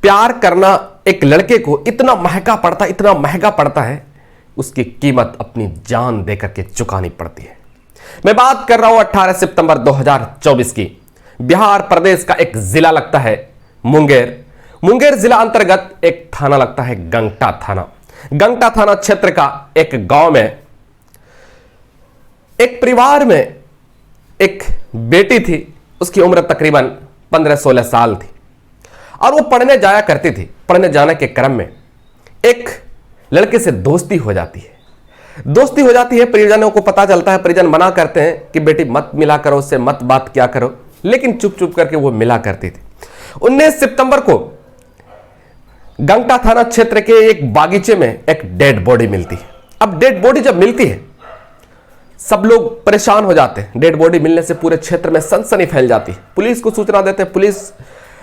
प्यार करना एक लड़के को इतना महंगा पड़ता है, उसकी कीमत अपनी जान देकर के चुकानी पड़ती है। मैं बात कर रहा हूं 18 सितंबर 2024 की। बिहार प्रदेश का एक जिला लगता है मुंगेर जिला अंतर्गत एक थाना लगता है गंगटा थाना क्षेत्र का एक गांव में एक परिवार में एक बेटी थी। उसकी उम्र तकरीबन 15-16 साल थी और वो पढ़ने जाया करती थी। पढ़ने जाने के क्रम में एक लड़के से दोस्ती हो जाती है। परिजनों को पता चलता है, परिजन मना करते हैं कि बेटी मत मिला करो, उससे मत बात किया करो, लेकिन चुप करके वो मिला करती थी। 19 सितंबर को गंगटा थाना क्षेत्र के एक बागीचे में एक डेड बॉडी मिलती है। अब डेड बॉडी जब मिलती है, सब लोग परेशान हो जाते हैं। डेड बॉडी मिलने से पूरे क्षेत्र में सनसनी फैल जाती है। पुलिस को सूचना देते हैं। पुलिस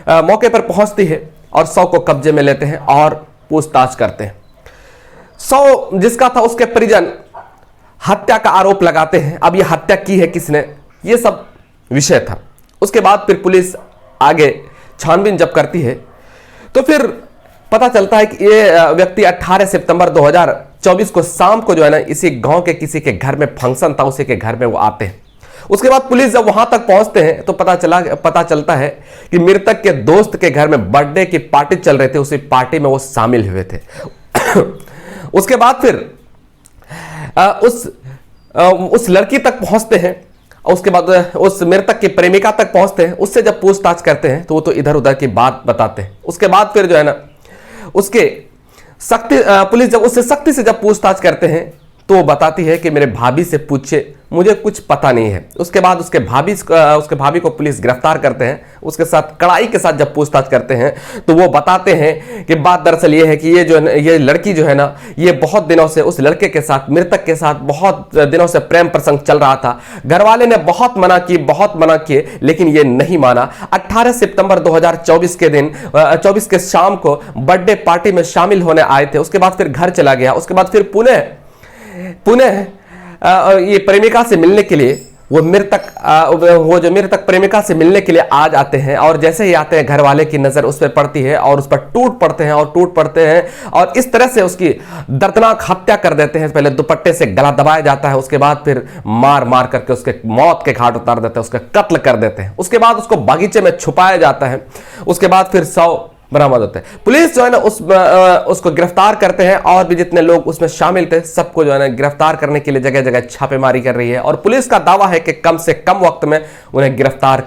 मौके पर पहुंचती है और 100 को कब्जे में लेते हैं और पूछताछ करते हैं। 100 जिसका था, उसके परिजन हत्या का आरोप लगाते हैं। अब ये हत्या की है किसने, ये सब विषय था। उसके बाद फिर पुलिस आगे छानबीन जब करती है तो फिर पता चलता है कि ये व्यक्ति 18 सितंबर 2024 को शाम को जो है ना, इसी गांव के किसी के घर में फंक्शन था, उसी के घर में वो आते हैं। उसके बाद पुलिस जब वहां तक पहुंचते हैं तो पता चलता है कि मृतक के दोस्त के घर में बर्थडे की पार्टी चल रही थी। उसी पार्टी में वो शामिल हुए थे। उसके बाद फिर उस लड़की तक पहुंचते हैं। उसके बाद उस मृतक की प्रेमिका तक पहुंचते हैं। उससे जब पूछताछ करते हैं तो वो तो इधर उधर की बात बताते हैं। उसके बाद फिर जो है ना, पुलिस जब उससे सख्ती से जब पूछताछ करते हैं तो वो बताती है कि मेरे भाभी से पूछे, मुझे कुछ पता नहीं है। उसके बाद उसके भाभी को पुलिस गिरफ्तार करते हैं। उसके साथ कड़ाई के साथ जब पूछताछ करते हैं तो वो बताते हैं कि बात दरअसल ये है कि ये लड़की जो है ना, ये बहुत दिनों से उस लड़के के साथ, मृतक के साथ बहुत दिनों से प्रेम प्रसंग चल रहा था। घरवाले ने बहुत मना किए, लेकिन ये नहीं माना। 18 सितंबर 2024 के दिन 24 के शाम को बर्थडे पार्टी में शामिल होने आए थे। उसके बाद फिर घर चला गया। उसके बाद फिर पुनः ये प्रेमिका से मिलने के लिए वो जो मृतक प्रेमिका से मिलने के लिए आ जाते हैं। और जैसे ही आते हैं, घर वाले की नजर उस पर पड़ती है और उस पर टूट पड़ते हैं और इस तरह से उसकी दर्दनाक हत्या कर देते हैं। पहले दुपट्टे से गला दबाया जाता है, उसके बाद फिर मार करके उसके मौत के घाट उतार देते हैं, उसका कत्ल कर देते हैं। उसके बाद उसको बागीचे में छुपाया जाता है। उसके बाद फिर 100 बरामद होते हैं। पुलिस जो है ना उसको गिरफ्तार करते हैं और भी जितने लोग उसमें शामिल थे सबको जो है ना गिरफ्तार करने के लिए जगह जगह छापेमारी कर रही है। और पुलिस का दावा है कि कम से कम वक्त में उन्हें गिरफ्तार